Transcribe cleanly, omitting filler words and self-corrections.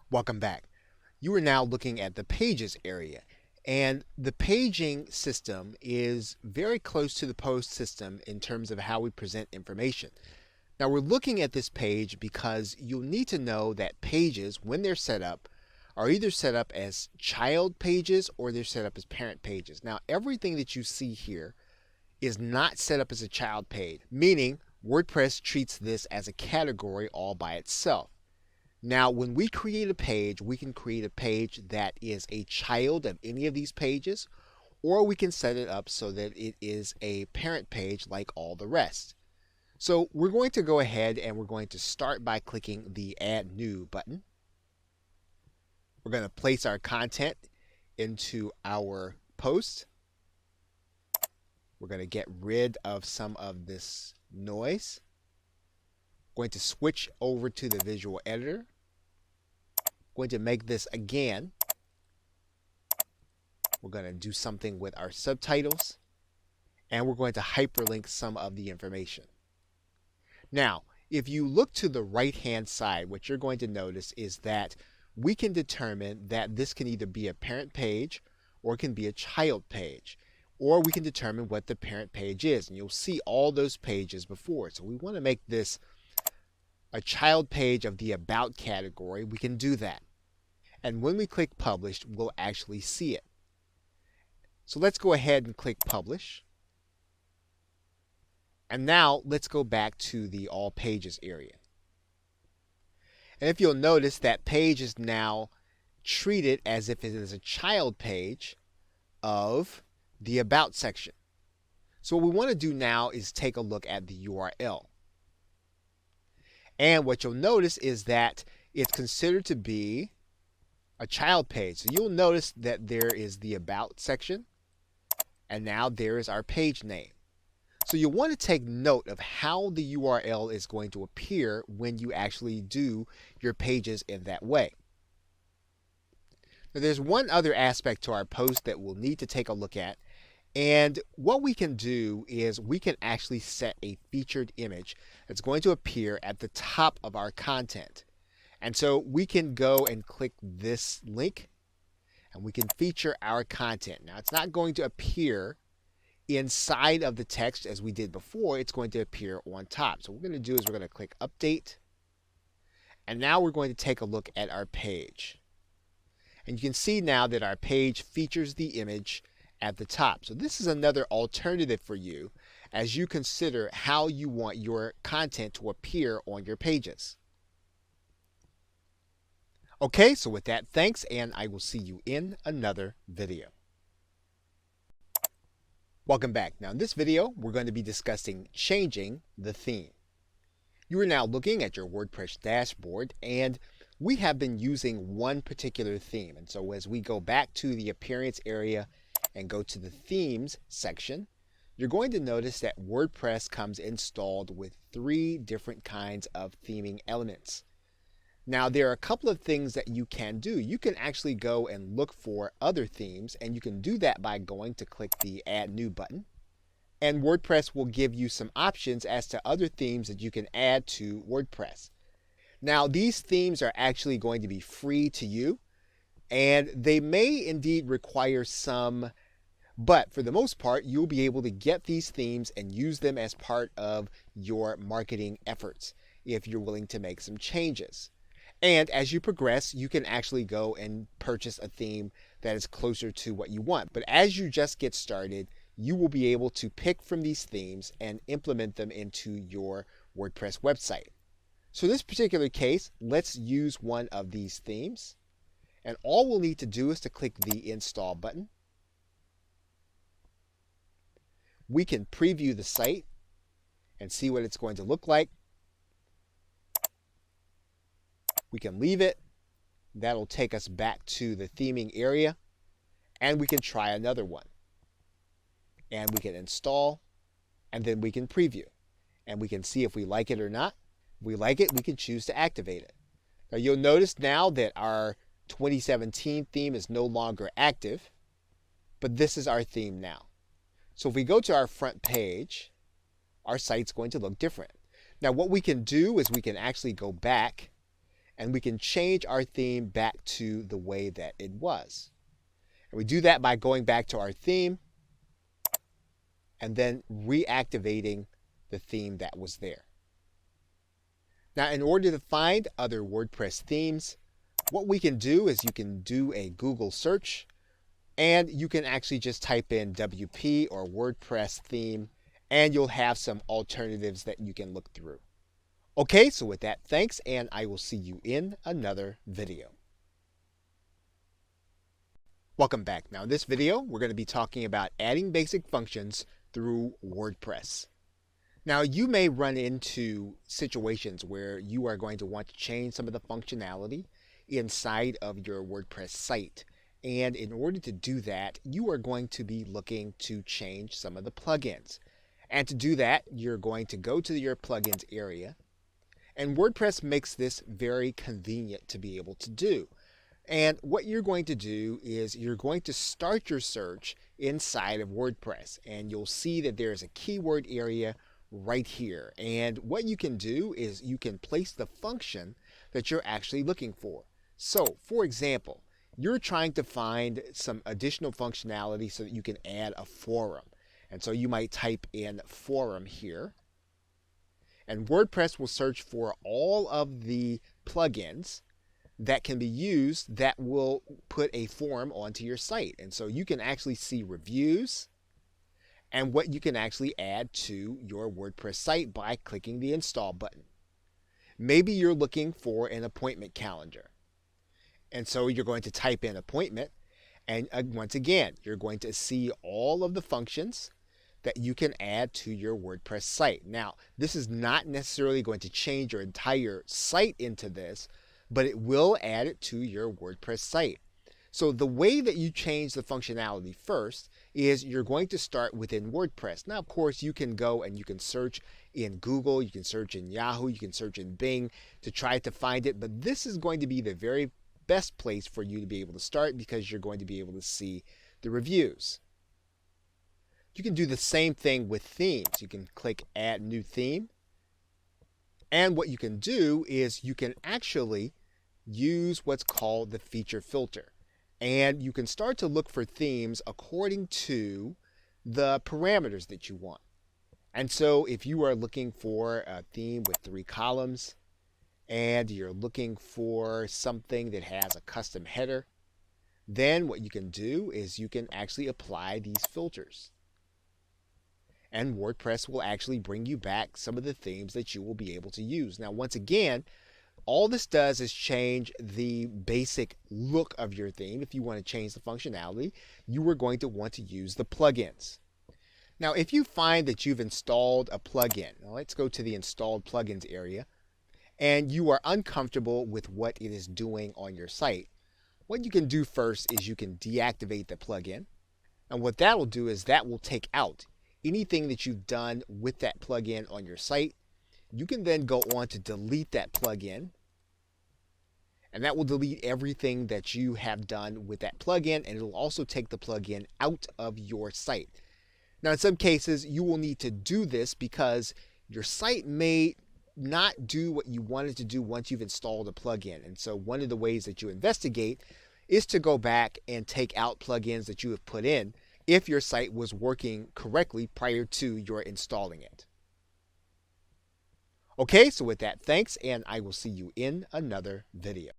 Welcome back. You are now looking at the pages area, and the paging system is very close to the post system in terms of how we present information. Now we're looking at this page because you'll need to know that pages, when they're set up, are either set up as child pages or they're set up as parent pages. Now everything that you see here is not set up as a child page, meaning WordPress treats this as a category all by itself. Now, when we create a page, we can create a page that is a child of any of these pages, or we can set it up so that it is a parent page like all the rest. So we're going to go ahead and we're going to start by clicking the Add New button. We're going to place our content into our post. We're going to get rid of some of this noise. Going to switch over to the visual editor. Going to make this again. We're going to do something with our subtitles, and we're going to hyperlink some of the information. Now, if you look to the right hand side, what you're going to notice is that we can determine that this can either be a parent page or it can be a child page, or we can determine what the parent page is, and you'll see all those pages before. So we want to make this a child page of the About category. We can do that. And when we click Publish, we'll actually see it. So let's go ahead and click Publish. And now let's go back to the All Pages area. And if you'll notice, that page is now treated as if it is a child page of the About section. So what we want to do now is take a look at the URL. And what you'll notice is that it's considered to be a child page. So you'll notice that there is the About section, and now there is our page name. So you'll want to take note of how the URL is going to appear when you actually do your pages in that way. Now there's one other aspect to our post that we'll need to take a look at. And what we can do is we can actually set a featured image that's going to appear at the top of our content. And so we can go and click this link and we can feature our content. Now it's not going to appear inside of the text as we did before. It's going to appear on top. So what we're going to do is we're going to click Update. And now we're going to take a look at our page. And you can see now that our page features the image at the top. So this is another alternative for you as you consider how you want your content to appear on your pages. Okay, so with that, thanks, and I will see you in another video. Welcome back. Now in this video, we're going to be discussing changing the theme. You are now looking at your WordPress dashboard, and we have been using one particular theme. And so as we go back to the Appearance area and go to the Themes section, you're going to notice that WordPress comes installed with 3 different kinds of theming elements. Now there are a couple of things that you can do. You can actually go and look for other themes, and you can do that by going to click the Add New button. And WordPress will give you some options as to other themes that you can add to WordPress. Now these themes are actually going to be free to you, and they may indeed require some, but for the most part, you'll be able to get these themes and use them as part of your marketing efforts if you're willing to make some changes. And as you progress, you can actually go and purchase a theme that is closer to what you want. But as you just get started, you will be able to pick from these themes and implement them into your WordPress website. So in this particular case, let's use one of these themes. And all we'll need to do is to click the Install button. We can preview the site and see what it's going to look like. We can leave it. That'll take us back to the theming area, and we can try another one. And we can install, and then we can preview, and we can see if we like it or not. If we like it, we can choose to activate it. Now you'll notice now that our 2017 theme is no longer active, but this is our theme now. So if we go to our front page, our site's going to look different. Now what we can do is we can actually go back and we can change our theme back to the way that it was. And we do that by going back to our theme and then reactivating the theme that was there. Now, in order to find other WordPress themes, what we can do is you can do a Google search, and you can actually just type in WP or WordPress theme, and you'll have some alternatives that you can look through. Okay, so with that, thanks, and I will see you in another video. Welcome back. Now in this video, we're going to be talking about adding basic functions through WordPress. Now you may run into situations where you are going to want to change some of the functionality inside of your WordPress site. And in order to do that, you are going to be looking to change some of the plugins. And to do that, you're going to go to your plugins area. And WordPress makes this very convenient to be able to do. And what you're going to do is you're going to start your search inside of WordPress. And you'll see that there's a keyword area right here. And what you can do is you can place the function that you're actually looking for. So, for example, you're trying to find some additional functionality so that you can add a forum. And so you might type in forum here. And WordPress will search for all of the plugins that can be used that will put a form onto your site. And so you can actually see reviews and what you can actually add to your WordPress site by clicking the install button. Maybe you're looking for an appointment calendar. And so you're going to type in appointment, and once again, you're going to see all of the functions that you can add to your WordPress site. Now, this is not necessarily going to change your entire site into this, but it will add it to your WordPress site. So the way that you change the functionality first is you're going to start within WordPress. Now, of course, you can go and you can search in Google, you can search in Yahoo, you can search in Bing to try to find it, but this is going to be the very best place for you to be able to start because you're going to be able to see the reviews. You can do the same thing with themes. You can click Add New Theme. And what you can do is you can actually use what's called the feature filter. And you can start to look for themes according to the parameters that you want. And so if you are looking for a theme with 3 columns, and you're looking for something that has a custom header, then what you can do is you can actually apply these filters. And WordPress will actually bring you back some of the themes that you will be able to use. Now, once again, all this does is change the basic look of your theme. If you want to change the functionality, you are going to want to use the plugins. Now, if you find that you've installed a plugin, now let's go to the installed plugins area, and you are uncomfortable with what it is doing on your site, what you can do first is you can deactivate the plugin. And what that will do is that will take out anything that you've done with that plugin on your site. You can then go on to delete that plugin, and that will delete everything that you have done with that plugin, and it will also take the plugin out of your site. Now, in some cases, you will need to do this because your site may not do what you wanted to do once you've installed a plugin. And so one of the ways that you investigate is to go back and take out plugins that you have put in if your site was working correctly prior to your installing it. Okay, so with that, thanks, and I will see you in another video.